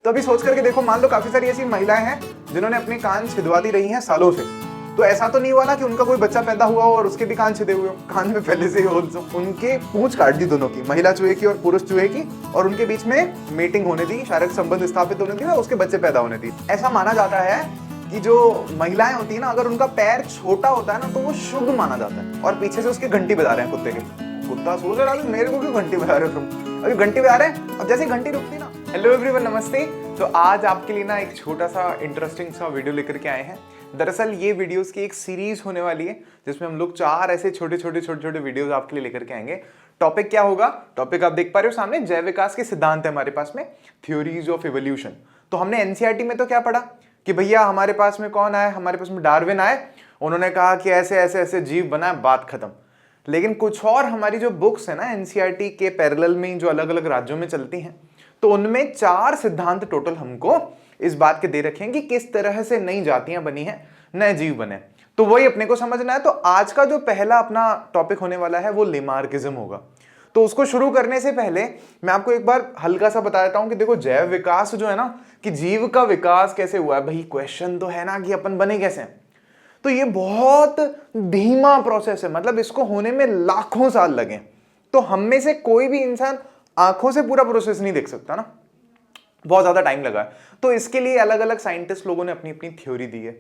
तो अभी सोच करके देखो, मान लो काफी सारी ऐसी महिलाएं हैं जिन्होंने अपने कान छिदवाती रही हैं सालों से। तो ऐसा तो नहीं हुआ ना कि उनका कोई बच्चा पैदा हुआ और उसके भी कान छिदे हुए हो, कान में पहले से ही होल्स हो। उनके पूंछ काट दी दोनों की, महिला चूहे की और पुरुष चूहे की, और उनके बीच में मीटिंग होने दी, शारीरिक संबंध स्थापित होने दी और उसके बच्चे पैदा होने दी। ऐसा माना जाता है कि जो महिलाएं होती है ना, अगर उनका पैर छोटा होता है ना तो वो शुभ माना जाता है। और पीछे से उसके घंटी बजा रहे हैं कुत्ते के। कुत्ता सोच रहा है मेरे को क्यों घंटी बजा रहे हो तुम, अभी घंटी बजा रहे हैं। अब जैसे घंटी रुकती ना। हेलो एवरीवन, नमस्ते। तो आज आपके लिए ना एक छोटा सा इंटरेस्टिंग सा वीडियो लेकर के आए हैं। दरअसल ये वीडियोस की एक सीरीज होने वाली है जिसमें हम लोग 4 ऐसे छोटे छोटे वीडियोस आपके लिए लेकर के आएंगे। टॉपिक क्या होगा? टॉपिक आप देख पा रहे हो सामने, जैव विकास के सिद्धांत है हमारे पास में, थ्योरीज ऑफ इवोल्यूशन। तो हमने एनसीईआरटी में तो क्या पढ़ा कि भैया हमारे पास में कौन आए, हमारे पास में डार्विन आए, उन्होंने कहा कि ऐसे ऐसे ऐसे जीव बना है, बात खत्म। लेकिन कुछ और हमारी जो बुक्स है ना एनसीईआरटी के पैरेलल में, जो अलग अलग राज्यों में चलती हैं, तो उनमें 4 सिद्धांत टोटल हमको इस बात के दे रखे हैं कि किस तरह से नई जातियां बनी हैं, नए जीव बने। तो वही अपने को समझना है। तो आज का जो पहला अपना टॉपिक होने वाला है वो लेमार्किज्म होगा। तो उसको शुरू करने से पहले मैं आपको एक बार हल्का सा बता देता हूं कि देखो, जैव विकास जो है ना, कि जीव का विकास कैसे हुआ है। भाई क्वेश्चन तो है ना कि अपन बने कैसे हैं। तो ये बहुत धीमा प्रोसेस है, मतलब इसको होने में लाखों साल लगे। तो हम में से कोई भी इंसान आंखों से पूरा प्रोसेस नहीं देख सकता ना, बहुत ज्यादा टाइम लगा है। तो इसके लिए अलग अलग साइंटिस्ट लोगों ने अपनी अपनी थ्योरी दी है।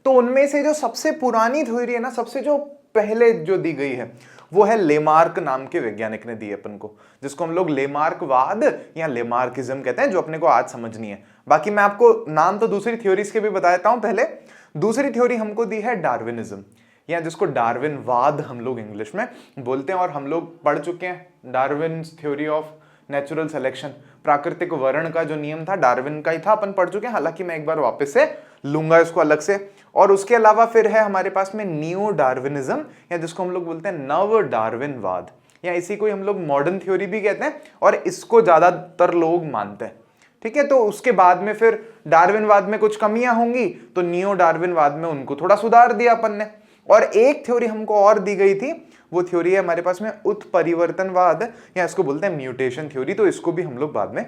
तो उनमें से जो सबसे पुरानी थ्योरी है ना, सबसे जो पहले जो दी गई है, वो है लेमार्क नाम के वैज्ञानिक ने दी अपन को, जिसको हम लोग लेमार्कवाद या लेमार्किज्म कहते हैं, जो अपने को आज समझनी है। बाकी मैं आपको नाम तो दूसरी थ्योरीज के भी बता देता हूं। पहले दूसरी थ्योरी हमको दी है डार्विनिज्म, या जिसको डार्विनवाद हम लोग इंग्लिश में बोलते हैं, और हम लोग पढ़ चुके हैं Darwin theory of natural selection. प्राकृतिक वर्ण का जो नियम था डार्विन का ही था, अपन पढ़ चुके हैं। हालांकि मैं एक बार वापस से लूंगा इसको अलग से। और उसके अलावा फिर है हमारे पास में नियो डार्विनिज्म, या जिसको हम लोग बोलते हैं नव डार्विनवाद, या इसी को हम लोग मॉडर्न थ्योरी भी कहते हैं, और इसको ज्यादातर लोग मानते हैं। ठीक है, तो उसके बाद में फिर डार्विनवाद में कुछ कमियां होंगी, तो नियो डार्विनवाद में उनको थोड़ा सुधार दिया अपन ने। और एक थ्योरी हमको और दी गई थी, वो थ्योरी है हमारे पास में उत्परिवर्तनवाद, या इसको बोलते हैं म्यूटेशन थ्योरी। तो इसको भी हम लोग बाद में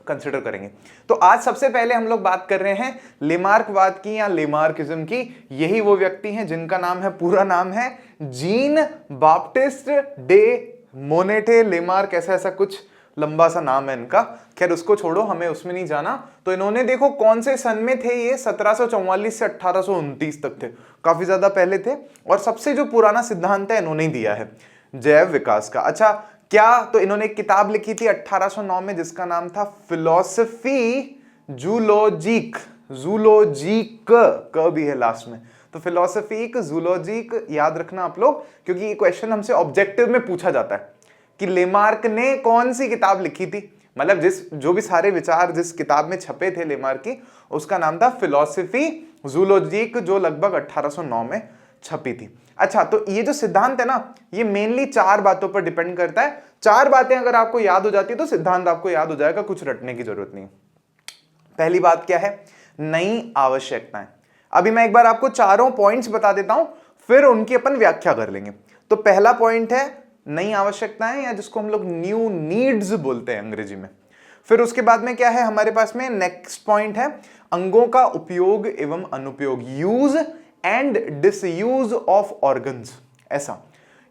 कंसिडर करेंगे। तो आज सबसे पहले हम लोग बात कर रहे हैं लेमार्कवाद की या लेमार्किज्म की। यही वो व्यक्ति हैं जिनका नाम है, पूरा नाम है जीन बाप्टिस्ट डे मोनेटे लेमार्क, ऐसा ऐसा कुछ लंबा सा नाम है इनका। खैर उसको छोड़ो, हमें उसमें नहीं जाना। तो इन्होंने देखो कौन से सन में थे ये, 1744 से 1829 तक थे, काफी ज्यादा पहले थे। और सबसे जो पुराना सिद्धांत है इन्होंने दिया है जैव विकास का। अच्छा क्या, तो इन्होंने एक किताब लिखी थी 1809 में जिसका नाम था फिलोसफी जूलॉजिक, जूलॉजिक क भी है लास्ट में, तो फिलोसफिक जूलॉजिक याद रखना आप लोग, क्योंकि ये क्वेश्चन हमसे ऑब्जेक्टिव में पूछा जाता है कि लेमार्क ने कौन सी किताब लिखी थी। मतलब जो भी सारे विचार जिस किताब में छपे थे लेमार्क की, उसका नाम था फिलोसफी जूलॉजिक, जो लगभग 1809 में छपी थी। अच्छा, तो ये जो सिद्धांत है ना, ये मेनली 4 बातों पर डिपेंड करता है। 4 बातें अगर आपको याद हो जाती है तो सिद्धांत आपको याद हो जाएगा, कुछ रटने की जरूरत नहीं। पहली बात क्या है? नई आवश्यकताएं। अभी मैं एक बार आपको चारों पॉइंट्स बता देता हूं, फिर उनकी अपन व्याख्या कर लेंगे। तो पहला पॉइंट है नई आवश्यकताएं, या जिसको हम लोग न्यू नीड्स बोलते हैं अंग्रेजी में। फिर उसके बाद में क्या है हमारे पास में, नेक्स्ट पॉइंट है अंगों का उपयोग एवं अनुपयोग, use and disuse of organs. ऐसा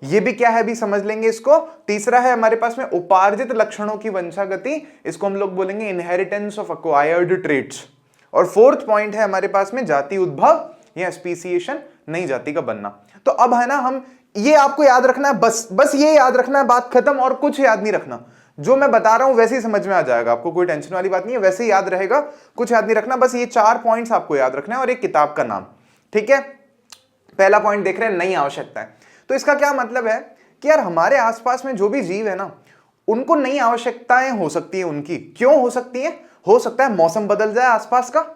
ये भी क्या है, भी समझ लेंगे इसको। तीसरा है हमारे पास में उपार्जित लक्षणों की वंशागति, इसको हम लोग बोलेंगे इनहेरिटेंस ऑफ एक्वायर्ड ट्रेट्स। और फोर्थ पॉइंट है हमारे पास में जाति उद्भव या स्पीसिएशन, नई जाति का बनना। तो अब है ना, हम ये आपको याद रखना है, बस ये याद रखना है, बात खत्म, और कुछ याद नहीं रखना। जो मैं बता रहा हूं वैसे ही समझ में आ जाएगा आपको, कोई टेंशन वाली बात नहीं है, वैसे ही याद रहेगा, कुछ याद नहीं रखना। बस ये 4 पॉइंट्स आपको याद रखना है और एक किताब का नाम। ठीक है, पहला पॉइंट देख रहे हैं नई आवश्यकताएं। तो इसका क्या मतलब है कि यार हमारे आसपास में जो भी जीव है ना, उनको नई आवश्यकताएं हो सकती है उनकी। क्यों हो सकती है? हो सकता है मौसम बदल जाए आसपास का,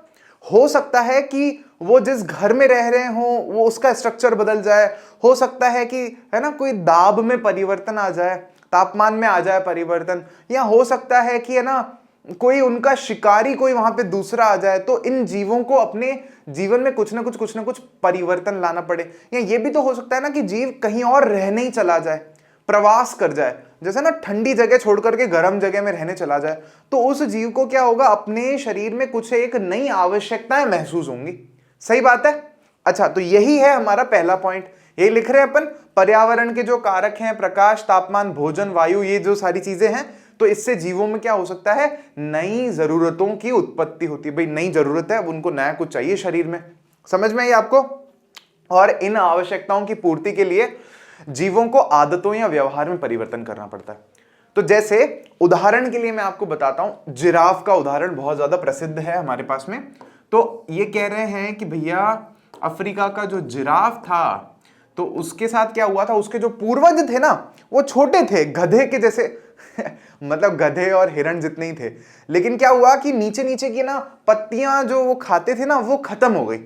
हो सकता है कि वो जिस घर में रह रहे हो वो उसका स्ट्रक्चर बदल जाए, हो सकता है कि है ना कोई दाब में परिवर्तन आ जाए, तापमान में आ जाए परिवर्तन, या हो सकता है कि है ना कोई उनका शिकारी कोई वहां पे दूसरा आ जाए। तो इन जीवों को अपने जीवन में कुछ ना कुछ परिवर्तन लाना पड़े। या ये भी तो हो सकता है ना कि जीव कहीं और रहने ही चला जाए, प्रवास कर जाए, जैसे ना ठंडी जगह छोड़ करके गर्म जगह में रहने चला जाए, तो उस जीव को क्या होगा, अपने शरीर में कुछ एक नई आवश्यकताएं महसूस होंगी। सही बात है। अच्छा, तो यही है हमारा पहला पॉइंट, ये लिख रहे हैं अपन, पर्यावरण के जो कारक हैं, प्रकाश, तापमान, भोजन, वायु, ये जो सारी चीजें हैं, तो इससे जीवों में क्या हो सकता है, नई जरूरतों की उत्पत्ति होती है। भाई नई जरूरत है, अब उनको नया कुछ चाहिए शरीर में। समझ में आई आपको? और इन आवश्यकताओं की पूर्ति के लिए जीवों को आदतों या व्यवहार में परिवर्तन करना पड़ता है। तो जैसे उदाहरण के लिए मैं आपको बताता हूं, जिराफ का उदाहरण बहुत ज्यादा प्रसिद्ध है हमारे पास में। तो ये कह रहे हैं कि भैया अफ्रीका का जो जिराफ था, तो उसके साथ क्या हुआ था, उसके जो पूर्वज थे ना, वो छोटे थे, गधे के जैसे मतलब गधे और हिरण जितने ही थे। लेकिन क्या हुआ कि नीचे नीचे की ना पत्तियां जो वो खाते थे ना, वो खत्म हो गई।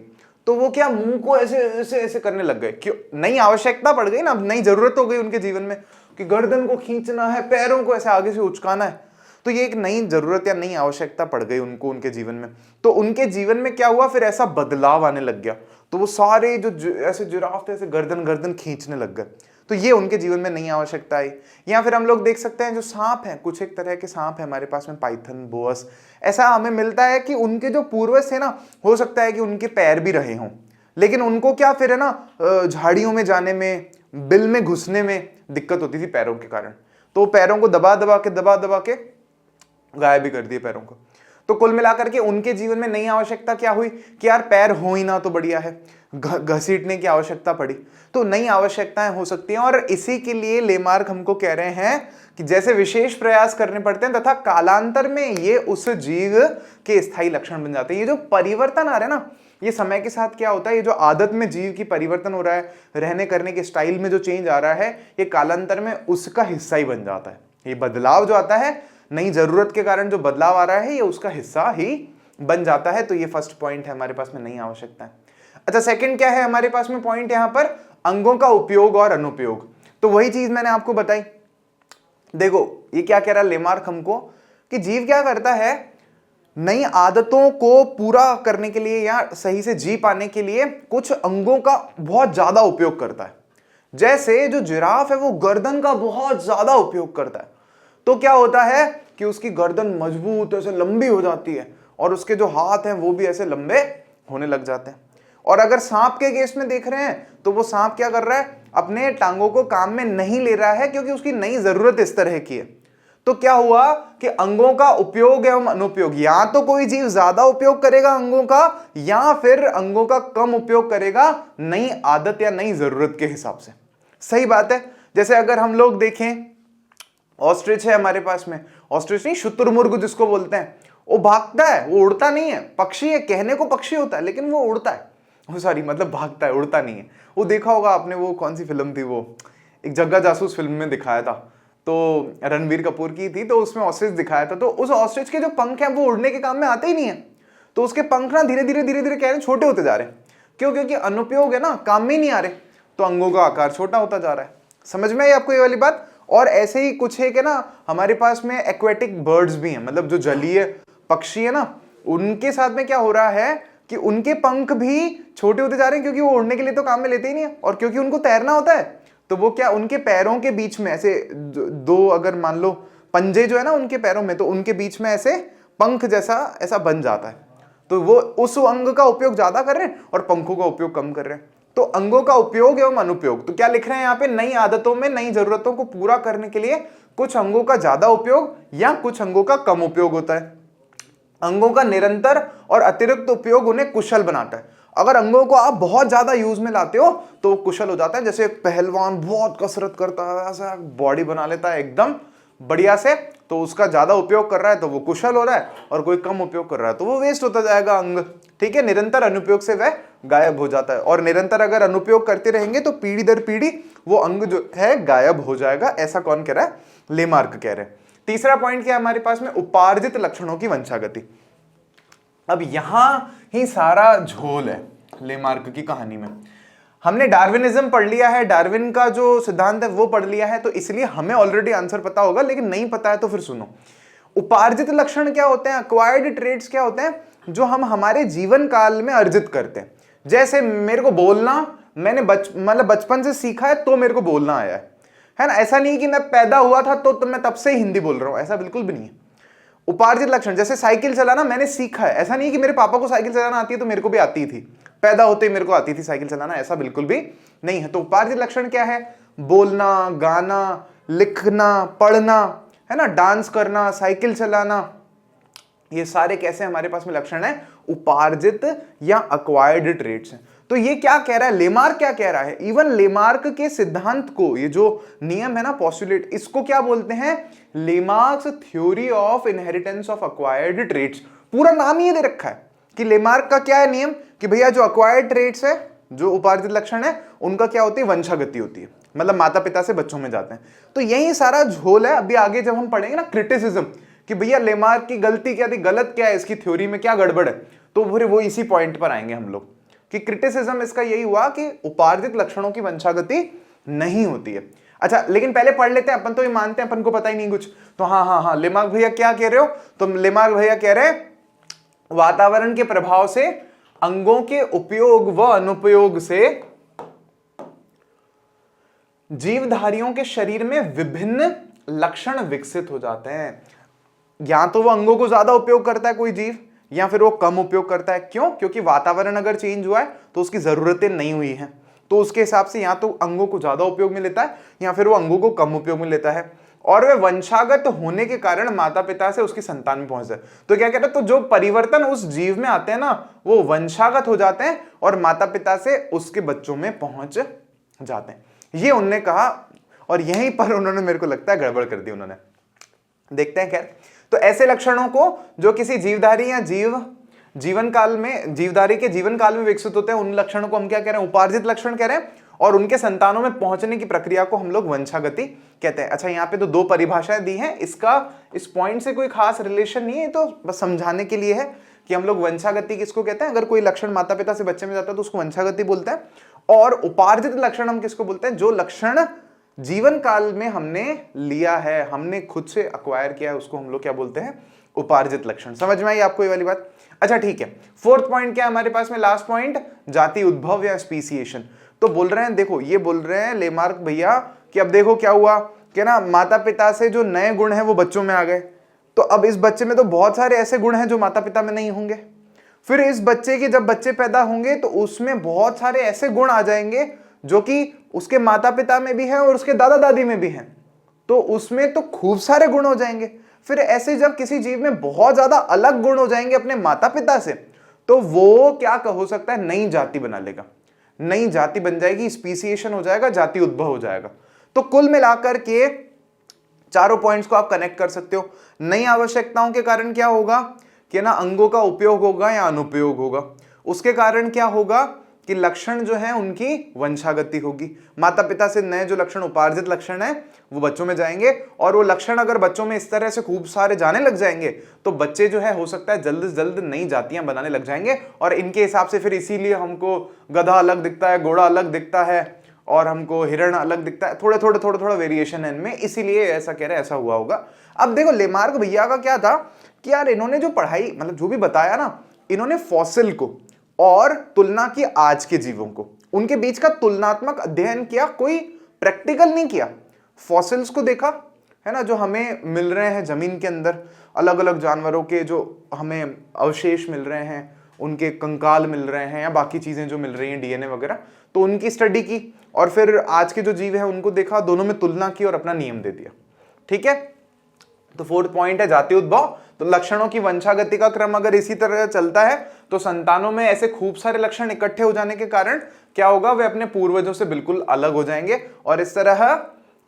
तो वो क्या, मुंह को ऐसे ऐसे ऐसे करने लग गए। क्यों? नई आवश्यकता पड़ गई ना, नई जरूरत हो गई उनके जीवन में कि गर्दन को खींचना है, पैरों को ऐसे आगे से उचकाना है। तो ये एक नई जरूरत या नई आवश्यकता पड़ गई उनको उनके जीवन में। तो उनके जीवन में क्या हुआ, फिर ऐसा बदलाव आने लग गया। तो वो सारे जो ऐसे जिराफ थे, ऐसे गर्दन गर्दन खींचने लग गए। तो ये उनके जीवन में नई आवश्यकता आई। या फिर हम लोग देख सकते हैं जो सांप हैं, कुछ एक तरह के सांप है हमारे पास में, पाइथन, बोअस, ऐसा हमें मिलता है कि उनके जो पूर्वज थे ना, हो सकता है कि उनके पैर भी रहे हों, लेकिन उनको क्या फिर है ना, झाड़ियों में जाने में, बिल में घुसने में दिक्कत होती थी पैरों के कारण। तो पैरों को दबा दबा के गायब भी कर दिए पैरों को। तो कुल मिलाकर के उनके जीवन में नई आवश्यकता क्या हुई कि यार पैर हो ही ना तो बढ़िया है, घसीटने की आवश्यकता पड़ी। तो नई आवश्यकताएं हो सकती हैं, और इसी के लिए लेमार्क हमको कह रहे हैं कि जैसे विशेष प्रयास करने पड़ते हैं तथा कालांतर में ये उस जीव के स्थायी लक्षण बन जाते हैं। ये जो परिवर्तन आ रहे हैं ना, ये समय के साथ क्या होता है, ये जो आदत में जीव की परिवर्तन हो रहा है, रहने करने के स्टाइल में जो चेंज आ रहा है, ये कालांतर में उसका हिस्सा ही बन जाता है। ये बदलाव जो आता है, नई जरूरत के कारण जो बदलाव आ रहा है, ये उसका हिस्सा ही बन जाता है। तो ये फर्स्ट पॉइंट है हमारे पास में, नई आवश्यकता है। अच्छा, सेकंड क्या है हमारे पास में पॉइंट यहां पर, अंगों का उपयोग और अनुपयोग। तो वही चीज मैंने आपको बताई। देखो ये क्या कह रहा है लेमार्क हमको, कि जीव क्या करता है, नई आदतों को पूरा करने के लिए या सही से जी पाने के लिए कुछ अंगों का बहुत ज्यादा उपयोग करता है। जैसे जो जिराफ है वो गर्दन का बहुत ज्यादा उपयोग करता है। तो क्या होता है कि उसकी गर्दन मजबूत ऐसे लंबी हो जाती है, और उसके जो हाथ हैं वो भी ऐसे लंबे होने लग जाते हैं। और अगर सांप के केस में देख रहे हैं, तो वो सांप क्या कर रहा है, अपने टांगों को काम में नहीं ले रहा है, क्योंकि उसकी नई जरूरत इस तरह की है। तो क्या हुआ कि अंगों का उपयोग एवं अनुपयोग, या तो कोई जीव ज्यादा उपयोग करेगा अंगों का, या फिर अंगों का कम उपयोग करेगा नई आदत या नई जरूरत के हिसाब से। सही बात है। जैसे अगर हम लोग देखें, ऑस्ट्रिच है हमारे पास में, ऑस्ट्रिच नहीं, शुतुरमुर्ग जिसको बोलते हैं, वो भागता है, वो उड़ता नहीं है। पक्षी है, कहने को पक्षी होता है, लेकिन वो उड़ता है, वो सॉरी मतलब भागता है, उड़ता नहीं है। वो देखा होगा आपने, वो कौन सी फिल्म थी, वो एक जग्गा जासूस फिल्म में दिखाया था, तो रणबीर कपूर की थी, तो उसमें ऑस्ट्रिच दिखाया था। तो उस ऑस्ट्रिच के जो पंख हैं वो उड़ने के काम में आते ही नहीं है। तो उसके पंख ना धीरे धीरे धीरे धीरे कह रहे हैं छोटे होते जा रहे हैं। क्यों? क्योंकि अनुपयोग है ना, काम में ही नहीं आ रहे, तो अंगों का आकार छोटा होता जा रहा है। समझ में आई आपको ये वाली बात? और ऐसे ही कुछ है कि ना, हमारे पास में एक्वेटिक बर्ड्स भी हैं, मतलब जो जलीय पक्षी है ना, उनके साथ में क्या हो रहा है कि उनके पंख भी छोटे होते जा रहे हैं, क्योंकि वो उड़ने के लिए तो काम में लेते ही नहीं है, और क्योंकि उनको तैरना होता है, तो वो क्या, उनके पैरों के बीच में ऐसे दो, अगर मान लो पंजे जो है ना उनके पैरों में, तो उनके बीच में ऐसे पंख जैसा ऐसा बन जाता है। तो वो उस अंग का उपयोग ज्यादा कर रहे हैं और पंखों का उपयोग कम कर रहे हैं। तो अंगों का उपयोग एवं अनुपयोग, तो क्या लिख रहे हैं यहाँ पे, नई आदतों में नई जरूरतों को पूरा करने के लिए कुछ अंगों का ज्यादा उपयोग या कुछ अंगों का कम उपयोग होता है। अंगों का निरंतर और अतिरिक्त उपयोग उन्हें कुशल बनाता है। अगर अंगों को आप बहुत ज्यादा यूज में लाते हो तो वो कुशल हो जाता है। जैसे एक पहलवान बहुत कसरत करता है, ऐसा बॉडी बना लेता है एकदम बढ़िया से, तो उसका ज्यादा उपयोग कर रहा है तो वो कुशल हो रहा है, और कोई कम उपयोग कर रहा है तो वो वेस्ट होता जाएगा अंग। ठीक है, निरंतर अनुपयोग से वह गायब हो जाता है, और निरंतर अगर अनुपयोग करते रहेंगे तो पीढ़ी दर पीढ़ी वो अंग जो है गायब हो जाएगा। ऐसा कौन कह रहा है? लेमार्क कह रहे हैं। तीसरा पॉइंट क्या है हमारे पास में, उपार्जित लक्षणों की वंशागति। अब यहां ही सारा झोल है लेमार्क की कहानी में। हमने डार्विनिज्म पढ़ लिया है, डार्विन का जो सिद्धांत है वो पढ़ लिया है, तो इसलिए हमें ऑलरेडी आंसर पता होगा, लेकिन नहीं पता है तो फिर सुनो। उपार्जित लक्षण क्या होते हैं, अक्वायर्ड ट्रेड्स क्या होते हैं, जो हम हमारे जीवन काल में अर्जित करते हैं। जैसे मेरे को बोलना, मैंने मतलब बचपन से सीखा है तो मेरे को बोलना आया है ना। ऐसा नहीं कि मैं पैदा हुआ था तो मैं तब से ही हिंदी बोल रहा हूं, ऐसा बिल्कुल भी नहीं है। उपार्जित लक्षण, जैसे साइकिल चलाना मैंने सीखा है, ऐसा नहीं है कि मेरे पापा को साइकिल चलाना आती है तो मेरे को भी आती थी, पैदा होते ही मेरे को आती थी साइकिल चलाना, ऐसा बिल्कुल भी नहीं है। तो उपार्जित लक्षण क्या है? बोलना, गाना, लिखना, पढ़ना, है ना, डांस करना, साइकिल चलाना, ये सारे कैसे हमारे पास में लक्षण है? उपार्जित या अक्वायर्ड ट्रेट्स हैं। तो ये क्या कह रहा है लेमार्क, क्या कह रहा है? इवन लेमार्क के सिद्धांत को, ये जो नियम है ना पोस्टुलेट, इसको क्या बोलते हैं? Lamarck's theory of inheritance of acquired traits. पूरा नाम ही दे रखा है कि लेमार्क का क्या है नियम कि भैया जो अक्वायर्ड ट्रेट्स है, जो उपार्जित लक्षण है, उनका क्या होती है? वंशागति होती है, मतलब माता पिता से बच्चों में जाते हैं। तो यही सारा झोल है। अभी आगे जब हम पढ़ेंगे ना क्रिटिसिज्म कि भैया लेमार्क की गलती क्या थी, गलत क्या है, इसकी थ्योरी में क्या गड़बड़ है, तो फिर वो इसी पॉइंट पर आएंगे हम लोग कि क्रिटिसिज्म इसका यही हुआ कि उपार्जित लक्षणों की वंशागति नहीं होती है। अच्छा, लेकिन पहले पढ़ लेते हैं, अपन तो ये मानते हैं अपन को पता ही नहीं कुछ। तो हाँ, लेमार्क भैया क्या कह रहे हो? तो लेमार्क भैया कह रहे हैं वातावरण के प्रभाव से अंगों के उपयोग व अनुपयोग से जीवधारियों के शरीर में विभिन्न लक्षण विकसित हो जाते हैं। या तो वो अंगों को ज्यादा उपयोग करता है कोई जीव, या फिर वो कम उपयोग करता है। क्यों? क्योंकि वातावरण अगर चेंज हुआ है तो उसकी जरूरतें नहीं हुई हैं, तो उसके हिसाब से या तो अंगों को ज्यादा उपयोग में लेता है या फिर वो अंगों को कम उपयोग में लेता है। और वे वंशागत होने के कारण माता पिता से उसकी संतान में पहुंचता है। तो क्या कहते हैं? तो जो परिवर्तन उस जीव में आते हैं ना, वो वंशागत हो जाते हैं और माता पिता से उसके बच्चों में पहुंच जाते हैं, ये उनने कहा। और यहीं पर उन्होंने, मेरे को लगता है, गड़बड़ कर दी उन्होंने। देखते हैं। खैर, तो ऐसे लक्षणों को जो किसी जीवधारी या जीवन काल में, जीवधारी के जीवन काल में विकसित होते हैं, उन लक्षणों को हम क्या कह रहे हैं? उपार्जित लक्षण कह रहे हैं। और उनके संतानों में पहुंचने की प्रक्रिया को हम लोग वंशागति कहते हैं। अच्छा, यहाँ पे तो दो परिभाषाएं दी हैं, इसका इस पॉइंट से कोई खास रिलेशन नहीं है, तो बस समझाने के लिए है कि हम लोग वंशागति किसको कहते हैं? अगर कोई लक्षण माता पिता से बच्चे में जाता है तो उसको वंशागति बोलते हैं। और उपार्जित लक्षण हम किसको बोलते हैं? जो लक्षण जीवन काल में हमने लिया है, हमने खुद से अक्वायर किया है, उसको हम लोग क्या बोलते हैं? उपार्जित लक्षण। समझ में आई आपको ये वाली बात? अच्छा, ठीक है। फोर्थ पॉइंट क्या है हमारे पास में? लास्ट पॉइंट, जाति उद्भव या स्पीसिएशन। तो बोल रहे हैं, देखो ये बोल रहे हैं लेमार्क भैया कि अब देखो क्या हुआ कि ना, माता पिता से जो नए गुण हैं वो बच्चों में आ गए, तो अब इस बच्चे में तो बहुत सारे ऐसे गुण हैं जो माता पिता में नहीं होंगे। फिर इस बच्चे के जब बच्चे पैदा होंगे तो उसमें बहुत सारे ऐसे गुण आ जाएंगे जो कि उसके माता पिता में भी है और उसके दादा दादी में भी हैं, तो उसमें तो खूब सारे गुण हो जाएंगे। फिर ऐसे जब किसी जीव में बहुत ज्यादा अलग गुण हो जाएंगे अपने माता पिता से, तो वो क्या हो सकता है? नई जाति बना लेगा, नई जाति बन जाएगी, स्पीसिएशन हो जाएगा, जाति उद्भव हो जाएगा। तो कुल मिलाकर के चारों पॉइंट्स को आप कनेक्ट कर सकते हो। नई आवश्यकताओं के कारण क्या होगा कि ना, अंगों का उपयोग होगा या अनुपयोग होगा। उसके कारण क्या होगा कि लक्षण जो है उनकी वंशागति होगी। माता पिता से नए जो लक्षण, उपार्जित लक्षण है, वो बच्चों में जाएंगे। और वो लक्षण अगर बच्चों में इस तरह से खूब सारे जाने लग जाएंगे तो बच्चे जो है हो सकता है जल्द से जल्द नई जातियां बनाने लग जाएंगे। और इनके हिसाब से फिर इसीलिए हमको गधा अलग दिखता है, घोड़ा अलग दिखता है, और हमको हिरण अलग दिखता है। थोड़ा वेरिएशन है इनमें, इसीलिए ऐसा कह रहे हैं, ऐसा हुआ होगा। अब देखो लेमार्क भैया का क्या था कि यार इन्होंने जो पढ़ाई, मतलब जो भी बताया ना, इन्होंने फॉसिल को और तुलना की आज के जीवों को, उनके बीच का तुलनात्मक अध्ययन किया, कोई प्रैक्टिकल नहीं किया। फॉसिल्स को देखा, है ना, जो हमें मिल रहे हैं जमीन के अंदर, अलग अलग जानवरों के जो हमें अवशेष मिल रहे हैं, उनके कंकाल मिल रहे हैं या बाकी चीजें जो मिल रही हैं, डीएनए वगैरह, तो उनकी स्टडी की। और फिर आज के जो जीव हैं उनको देखा, दोनों में तुलना की और अपना नियम दे दिया। ठीक है, तो फोर्थ पॉइंट है जाति उद्भव। तो लक्षणों की वंशागति का क्रम अगर इसी तरह चलता है तो संतानों में ऐसे खूब सारे लक्षण इकट्ठे हो जाने के कारण क्या होगा? वे अपने पूर्वजों से बिल्कुल अलग हो जाएंगे और इस तरह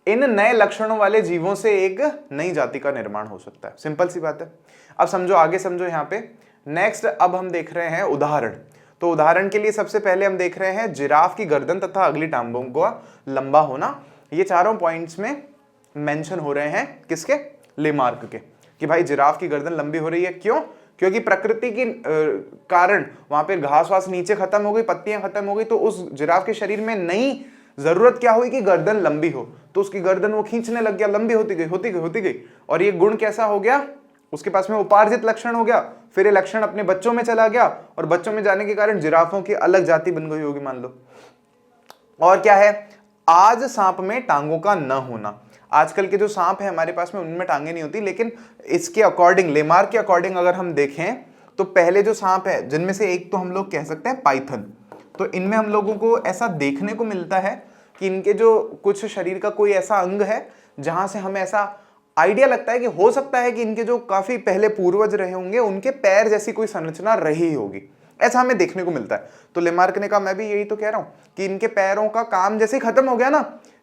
इन नए लक्षणों वाले जीवों से एक नई जाति का निर्माण हो सकता है। सिंपल सी बात है। अब समझो, आगे समझो। यहाँ पे नेक्स्ट अब हम देख रहे हैं उदाहरण। तो उदाहरण के लिए सबसे पहले हम देख रहे हैं जिराफ की गर्दन तथा अगली टांगों का लंबा होना। ये चारों पॉइंट्स में मेंशन हो रहे हैं, किसके? लेमार्क के, कि भाई जिराफ की गर्दन लंबी हो रही है। क्यों? क्योंकि प्रकृति के कारण वहां पे घास वास नीचे खत्म हो गई, पत्तियां खत्म हो गई, तो उस जिराफ के शरीर में नई जरूरत क्या हुई कि गर्दन लंबी हो, तो उसकी गर्दन वो खींचने लग गया, लंबी होती गई। और ये गुण कैसा हो गया? उसके पास में उपार्जित लक्षण हो गया। फिर ये लक्षण अपने बच्चों में चला गया और बच्चों में जाने के कारण जिराफों की अलग जाति बन गई होगी, मान लो। और क्या है? आज सांप में टांगों का न होना। आजकल के जो सांप है हमारे पास में उनमें टांगे नहीं होती, लेकिन इसके अकॉर्डिंग, लेमार्क के अकॉर्डिंग अगर हम देखें तो पहले जो सांप है जिनमें से एक तो हम लोग कह सकते हैं पाइथन, तो इनमें हम लोगों को ऐसा देखने को मिलता है कि इनके जो कुछ शरीर का कोई ऐसा अंग है जहां से हमें ऐसा आइडिया लगता है कि हो सकता है कि इनके जो काफी पहले पूर्वज रहे होंगे उनके पैर जैसी कोई संरचना रही होगी, ऐसा हमें देखने को मिलता है। तो लेमार्क ने कहा मैं भी यही तो कह रहा हूं कि इनके पैरों का काम जैसे ही खत्म हो गया ना,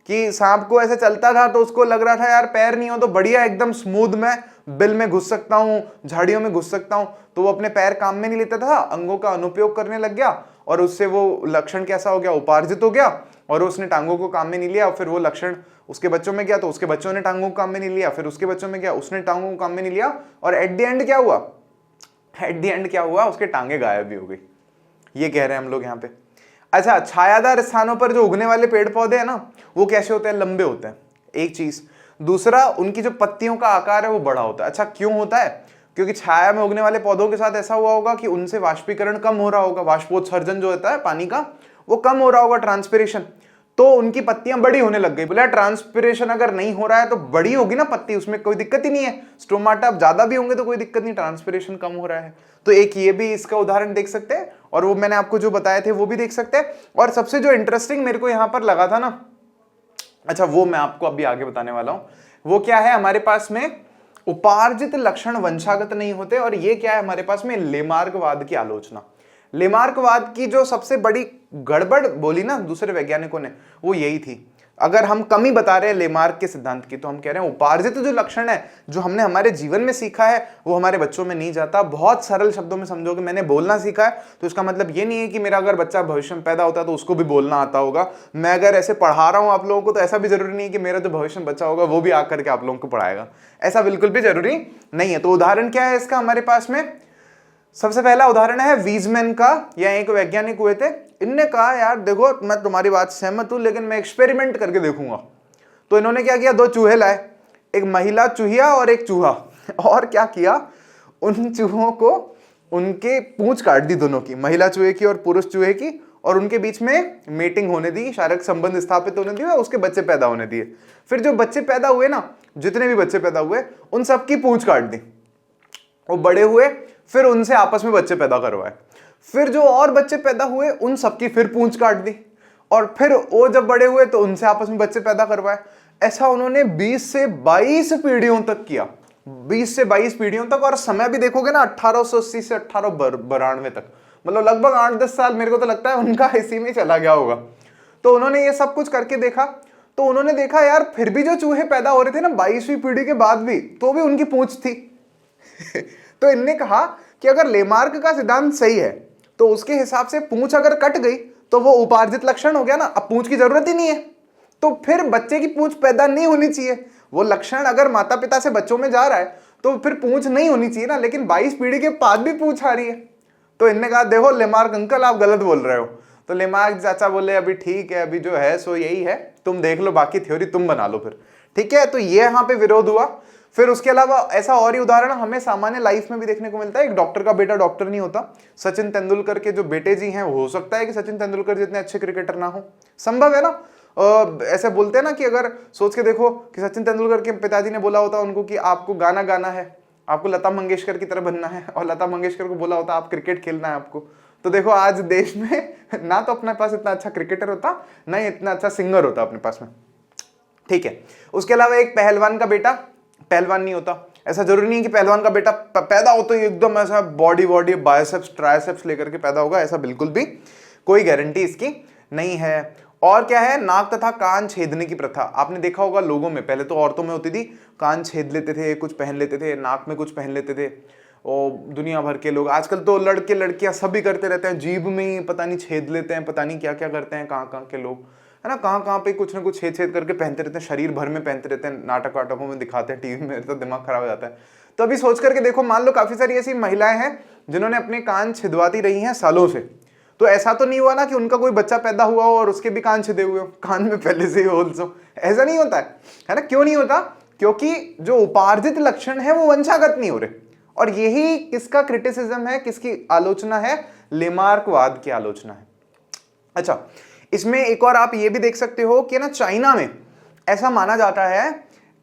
कि सांप को ऐसे चलता था तो उसको लग रहा था यार पैर नहीं हो तो बढ़िया एकदम स्मूथ मैं बिल में घुस सकता हूं, झाड़ियों में घुस सकता हूं, तो वो अपने पैर काम में नहीं लेता था, अंगों का अनुपयोग करने लग गया और उससे वो लक्षण कैसा हो गया, उपार्जित हो गया, और उसने टांगों को काम में नहीं लिया। फिर वो लक्षण उसके बच्चों में गया तो उसके बच्चों ने टांगों को काम में नहीं लिया, फिर उसके बच्चों में गया, उसने टांगों को काम में नहीं लिया, और एट द एंड क्या हुआ, एट द एंड क्या हुआ, उसके टांगे गायब भी हो गई। ये कह रहे हैं हम लोग यहाँ पे। अच्छा, छायादार स्थानों पर जो उगने वाले पेड़ पौधे हैं ना वो कैसे होते हैं, लंबे होते हैं, एक चीज। दूसरा, उनकी जो पत्तियों का आकार है वो बड़ा होता है। अच्छा, क्यों होता है? क्योंकि छाया में उगने वाले पौधों के साथ ऐसा हुआ होगा कि उनसे वाष्पीकरण कम हो रहा होगा, वाष्पोत्सर्जन जो होता है पानी का वो कम हो रहा होगा, ट्रांसपिरेशन, तो उनकी पत्तियां बड़ी होने लग गई। बोला ट्रांसपिरेशन अगर नहीं हो रहा है तो बड़ी होगी ना पत्ती, उसमें कोई दिक्कत ही नहीं है, स्टोमाटा ज्यादा भी होंगे तो कोई दिक्कत नहीं, ट्रांसपिरेशन कम हो रहा है। तो एक ये भी इसका उदाहरण देख सकते हैं, और वो मैंने आपको जो बताए थे वो भी देख सकते हैं। और सबसे जो इंटरेस्टिंग मेरे को यहां पर लगा था ना, अच्छा वो मैं आपको अभी आगे बताने वाला हूं, वो क्या है, हमारे पास में उपार्जित लक्षण वंशागत नहीं होते, और ये क्या है हमारे पास में, लेमार्कवाद की आलोचना। लेमार्कवाद की जो सबसे बड़ी गड़बड़ बोली ना दूसरे वैज्ञानिकों ने, वो यही थी। अगर हम कमी बता रहे हैं लेमार्क के सिद्धांत की, तो हम कह रहे हैं उपार्जित जो लक्षण है जो हमने हमारे जीवन में सीखा है वो हमारे बच्चों में नहीं जाता। बहुत सरल शब्दों में समझोगे, मैंने बोलना सीखा है तो इसका मतलब ये नहीं है कि मेरा अगर बच्चा भविष्य में पैदा होता है तो उसको भी बोलना आता होगा। मैं अगर ऐसे पढ़ा रहा हूं आप लोगों को तो ऐसा भी जरूरी नहीं है कि मेरा जो भविष्य में बच्चा होगा वो भी आकर के आप लोगों को पढ़ाएगा, ऐसा बिल्कुल भी जरूरी नहीं है। तो उदाहरण क्या है इसका हमारे पास में, सबसे पहला उदाहरण है वीजमैन का, या एक वैज्ञानिक हुए थे, इनने कहा यार देखो मैं तुम्हारी बात से सहमत हूं लेकिन मैं एक्सपेरिमेंट करके देखूंगा। तो इन्होंने क्या किया, दो चूहे लाए, एक महिला चूहिया और एक चूहा, और क्या किया, उन चूहों को उनके पूंछ काट दी दोनों की, महिला चूहे की और पुरुष चूहे की, और उनके बीच में मेटिंग होने दी, शारीरिक संबंध स्थापित होने दिए और उसके बच्चे पैदा होने दिए। फिर जो बच्चे पैदा हुए ना, जितने भी बच्चे पैदा हुए उन सबकी पूंछ काट दी, वो बड़े हुए, फिर उनसे आपस में बच्चे पैदा करवाए, फिर जो और बच्चे पैदा हुए उन सबकी फिर पूंछ काट दी, और फिर वो जब बड़े हुए तो उनसे आपस में बच्चे पैदा करवाए। ऐसा उन्होंने 20 से 22 पीढ़ियों तक किया, 20 से 22 पीढ़ियों तक, और समय भी देखोगे ना 1880 से 1892 तक, मतलब लगभग 8-10 साल मेरे को तो लगता है उनका इसी में चला गया होगा। तो उन्होंने ये सब कुछ करके देखा, तो उन्होंने देखा यार फिर भी जो चूहे पैदा हो रहे थे ना 22वीं पीढ़ी के बाद भी, तो भी उनकी पूंछ थी। तो इनने कहा कि अगर लेमार्क का सिद्धांत सही है तो उसके हिसाब से पूंछ अगर कट गई तो वो उपार्जित लक्षण हो गया ना, अब पूंछ की जरूरत ही नहीं है, तो फिर बच्चे की पूंछ पैदा नहीं होनी चाहिए। वो लक्षण अगर माता पिता से बच्चों में जा रहा है तो फिर पूंछ नहीं होनी चाहिए ना, लेकिन 22 पीढ़ी के बाद भी पूंछ आ रही है। तो इनने कहा देखो लेमार्क अंकल आप गलत बोल रहे हो। तो लेमार्क चाचा बोले अभी ठीक है, अभी जो है सो यही है, तुम देख लो, बाकी थ्योरी तुम बना लो फिर, ठीक है। तो ये यहाँ पे विरोध हुआ। फिर उसके अलावा ऐसा और ही उदाहरण हमें सामान्य लाइफ में भी देखने को मिलता है। एक डॉक्टर का बेटा डॉक्टर नहीं होता। सचिन तेंदुलकर के जो बेटे जी हैं, हो सकता है कि सचिन तेंदुलकर जितने अच्छे क्रिकेटर ना हो, संभव है ना। ऐसे बोलते हैं ना कि अगर सोच के देखो कि सचिन तेंदुलकर के पिताजी ने बोला होता उनको कि आपको गाना गाना है, आपको लता मंगेशकर की तरह बनना है, और लता मंगेशकर को बोला होता आप क्रिकेट खेलना है आपको, तो देखो आज देश में ना तो अपने पास इतना अच्छा क्रिकेटर होता, ना ही इतना अच्छा सिंगर होता अपने पास में, ठीक है। उसके अलावा एक पहलवान का बेटा पहलवान नहीं होता। ऐसा जरूरी नहीं है कि पहलवान का बेटा पैदा हो तो एकदम ऐसा बॉडी बाइसेप्स ट्राइसेप्स लेकर के पैदा होगा, ऐसा बिल्कुल भी कोई गारंटी इसकी नहीं है। और क्या है, नाक तथा कान छेदने की प्रथा आपने देखा होगा लोगों में, पहले तो औरतों में होती थी, कान छेद लेते थे, कुछ पहन लेते थे, नाक में कुछ पहन लेते थे, और दुनिया भर के लोग, आजकल तो लड़के लड़कियां सभी करते रहते हैं, जीभ में ही पता नहीं छेद लेते हैं, पता नहीं क्या क्या करते हैं, कहाँ के लोग, है ना, कहाँ पे कुछ ना कुछ छेद छेद करके पहनते रहते हैं, शरीर भर में पहनते रहते हैं, नाटक वाटकों में दिखाते हैं, टीवी में, तो दिमाग खराब हो जाता है। तो अभी सोच करके देखो, मान लो काफी सारी ऐसी महिलाएं हैं जिन्होंने अपने कान छिदवाती रही हैं सालों से, तो ऐसा तो नहीं हुआ ना कि उनका कोई बच्चा पैदा हुआ हो और उसके भी कान छिदे हुए हो, कान में पहले से ही होल्स हो, ऐसा नहीं होता है ना। क्यों नहीं होता? क्योंकि जो उपार्जित लक्षण है वो वंशागत नहीं हो रहे। और यही किसका क्रिटिसिज्म है, किसकी आलोचना है? लेमार्कवाद की आलोचना है। अच्छा, इसमें एक और आप ये भी देख सकते हो कि ना चाइना में ऐसा माना जाता है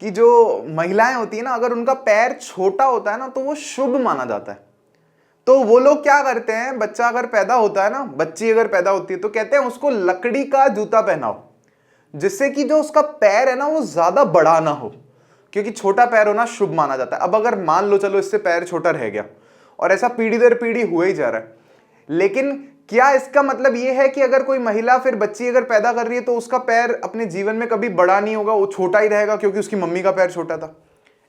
कि जो महिलाएं होती है ना, अगर उनका पैर छोटा होता है ना तो वो शुभ माना जाता है। तो वो लोग क्या करते हैं, बच्चा अगर पैदा होता है ना, बच्ची अगर पैदा होती है तो कहते हैं उसको लकड़ी का जूता पहनाओ, जिससे कि जो उसका पैर है ना वो ज्यादा बड़ा ना हो, क्योंकि छोटा पैर होना शुभ माना जाता है। अब अगर मान लो चलो इससे पैर छोटा रह गया और ऐसा पीढ़ी दर पीढ़ी हुए ही जा रहा है, लेकिन क्या इसका मतलब ये है कि अगर कोई महिला फिर बच्ची अगर पैदा कर रही है तो उसका पैर अपने जीवन में कभी बड़ा नहीं होगा, वो छोटा ही रहेगा क्योंकि उसकी मम्मी का पैर छोटा था?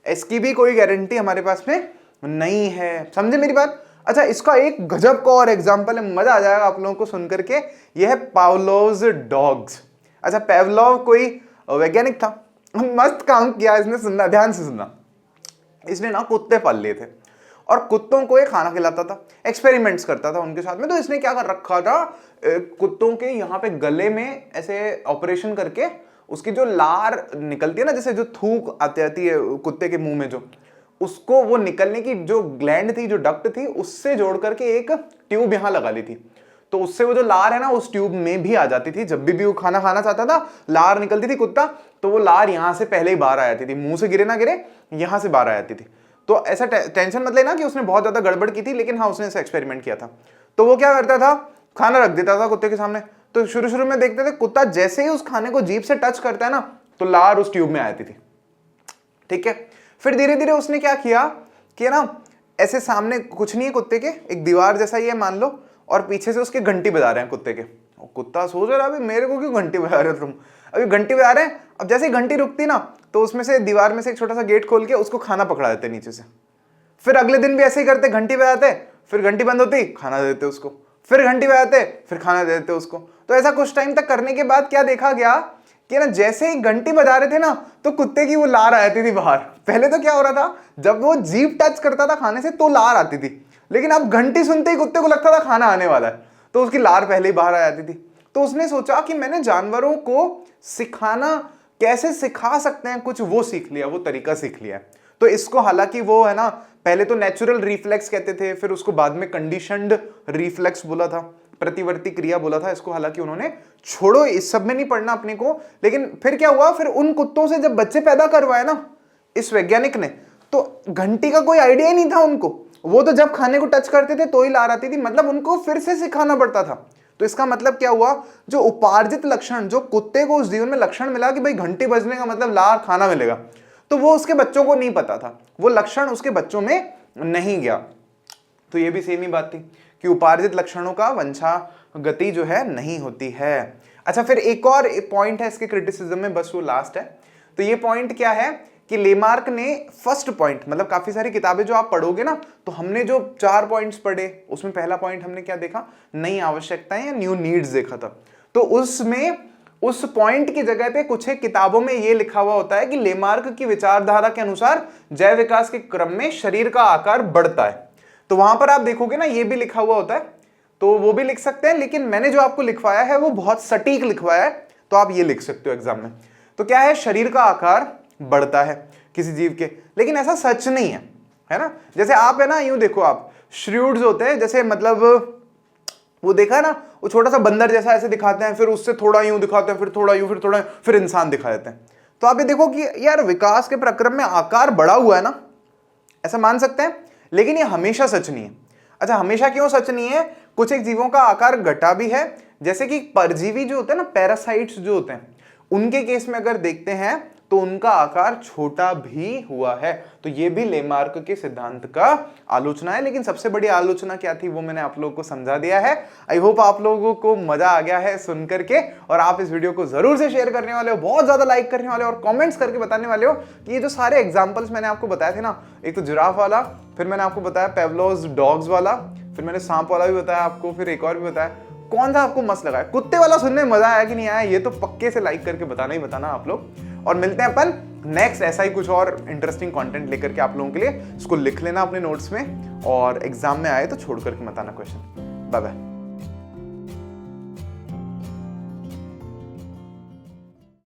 इसकी भी कोई गारंटी हमारे पास में नहीं है। समझे मेरी बात? अच्छा, इसका एक गजब का और एग्जाम्पल है, मजा आ जाएगा आप लोगों को सुनकर के। यह है पावलोव्स डॉग्स। अच्छा, पावलोव कोई वैज्ञानिक था, मस्त काम किया इसने, सुनना ध्यान से सुनना। इसने ना कुत्ते पाल लिए थे और कुत्तों को ये खाना खिलाता था, एक्सपेरिमेंट्स करता था उनके साथ में। तो इसने क्या कर रखा था, कुत्तों के यहाँ पे गले में ऐसे ऑपरेशन करके उसकी जो लार निकलती है ना, जैसे जो थूक आती है कुत्ते के मुंह में, जो उसको वो निकलने की जो ग्लैंड थी, जो डक्ट थी, उससे जोड़ करके एक ट्यूब यहाँ लगा ली थी। तो उससे वो जो लार है ना उस ट्यूब में भी आ जाती थी। जब भी वो खाना खाना चाहता था, लार निकलती थी कुत्ता, तो वो लार यहाँ से पहले ही बाहर आ जाती थी, मुंह से गिरे ना गिरे, यहाँ से बाहर आ जाती थी। तो ऐसा टेंशन मत लेना कि उसने बहुत ज्यादा गड़बड़ की थी, लेकिन हाँ उसने ऐसा एक्सपेरिमेंट किया था। तो वो क्या करता था, खाना रख देता था कुत्ते के सामने। तो शुरू में देखते थे कुत्ता जैसे ही उस खाने को जीभ से टच करता है ना तो लार उस ट्यूब में आ जाती थी। ठीक है, फिर धीरे धीरे उसने क्या किया कि ना ऐसे सामने कुछ नहीं है कुत्ते के, एक दीवार जैसा ही है मान लो, और पीछे से उसके घंटी बजा रहे हैं कुत्ते के। कुत्ता सोच रहा है अभी मेरे को क्यों घंटी बजा रहे हो तुम, अभी घंटी बजा रहे हैं। अब जैसे ही घंटी रुकती ना तो उसमें से दीवार में से एक छोटा सा गेट खोल के उसको खाना पकड़ा देते नीचे से। फिर अगले दिन भी ऐसे ही करते, घंटी बजाते, फिर घंटी बंद होती, खाना दे देते उसको, फिर घंटी बजाते, फिर खाना दे देते उसको। तो ऐसा कुछ टाइम तक करने के बाद क्या देखा गया कि ना जैसे ही घंटी बजा रहे थे ना तो कुत्ते की वो लार आ जाती थी बाहर। पहले तो क्या हो रहा था, जब वो जीभ टच करता था खाने से तो लार आती थी, लेकिन अब घंटी सुनते ही कुत्ते को लगता था खाना आने वाला है, तो उसकी लार पहले ही बाहर आ जाती थी। तो उसने सोचा कि मैंने जानवरों को सिखाना कैसे सिखा सकते हैं कुछ, वो सीख लिया, वो तरीका सीख लिया। तो इसको हालांकि वो है ना पहले तो नेचुरल रिफ्लेक्स कहते थे, फिर उसको बाद में कंडीशनड रिफ्लेक्स बोला था, प्रतिवर्ती क्रिया बोला था इसको। हालांकि उन्होंने, छोड़ो इस सब में नहीं पढ़ना अपने को, लेकिन फिर क्या हुआ, फिर उन कुत्तों से जब बच्चे पैदा करवाए ना इस वैज्ञानिक ने, तो घंटी का कोई आइडिया ही नहीं था उनको। वो तो जब खाने को टच करते थे तो ही लार आती थी, मतलब उनको फिर से सिखाना पड़ता था। तो इसका मतलब क्या हुआ, जो उपार्जित लक्षण, जो कुत्ते को उस जीवन में लक्षण मिला कि भाई घंटी बजने का मतलब लार खाना मिलेगा, तो वो उसके बच्चों को नहीं पता था, वो लक्षण उसके बच्चों में नहीं गया। तो ये भी सेम ही बात थी कि उपार्जित लक्षणों का वंशा गति जो है नहीं होती है। अच्छा, फिर एक और पॉइंट है इसके क्रिटिसिज्म में, बस वो लास्ट है। तो ये पॉइंट क्या है कि लेमार्क ने फर्स्ट पॉइंट, मतलब काफी सारी किताबें जो आप पढ़ोगे ना, तो हमने जो 4 पॉइंट्स पढ़े उसमें पहला पॉइंट हमने क्या देखा, नई आवश्यकताएं या न्यू नीड्स देखा था। तो उसमें उस पॉइंट की जगह पे कुछ एक किताबों में ये लिखा हुआ होता है कि लेमार्क की विचारधारा के अनुसार जैव विकास के क्रम में शरीर का आकार बढ़ता है। तो वहां पर आप देखोगे ना ये भी लिखा हुआ होता है, तो वो भी लिख सकते हैं, लेकिन मैंने जो आपको लिखवाया है वो बहुत सटीक लिखवाया है, तो आप ये लिख सकते हो एग्जाम में। तो क्या है, शरीर का आकार बढ़ता है किसी जीव के, लेकिन ऐसा सच नहीं है ना। जैसे आप है ना, यूं देखो आप, श्रूड्स होते हैं, जैसे मतलब वो देखा है ना, वो छोटा सा बंदर जैसा ऐसे दिखाते हैं, फिर उससे थोड़ा यूं दिखाते हैं, फिर थोड़ा यूं, फिर थोड़ा, फिर इंसान दिखा देते हैं। तो आप ये देखो कि यार विकास के प्रक्रम में आकार बढ़ा हुआ है ना, ऐसा मान सकते हैं, लेकिन ये हमेशा सच नहीं है। अच्छा, हमेशा क्यों सच नहीं है, कुछ एक जीवों का आकार घटा भी है, जैसे कि परजीवी जो होते हैं ना, पैरासाइट्स जो होते हैं, उनके केस में अगर देखते हैं तो उनका आकार छोटा भी हुआ है। तो ये भी लेमार्क के सिद्धांत का आलोचना है, लेकिन सबसे बड़ी आलोचना क्या थी वो मैंने आप लोगों को समझा दिया है। आई होप आप लोगों को मजा आ गया है सुन करके, और आप इस वीडियो को जरूर से शेयर करने वाले हो, बहुत ज्यादा लाइक करने वाले हो, और कमेंट्स करके बताने वाले हो कि ये जो सारे एग्जाम्पल्स मैंने आपको बताए थे ना, एक तो जिराफ वाला, फिर मैंने आपको बताया पावलोव्स डॉग्स वाला, फिर मैंने सांप वाला भी बताया आपको, फिर एक और भी बताया, कौन सा आपको मस्त लगा है? कुत्ते वाला सुनने में मजा आया कि नहीं आया, ये तो पक्के से लाइक करके बताना ही बताना आप लोग। और मिलते हैं अपन नेक्स्ट ऐसा ही कुछ और इंटरेस्टिंग कंटेंट लेकर के आप लोगों के लिए। इसको लिख लेना अपने नोट्स में, और एग्जाम में आए तो छोड़ करके मत आना क्वेश्चन। Bye bye.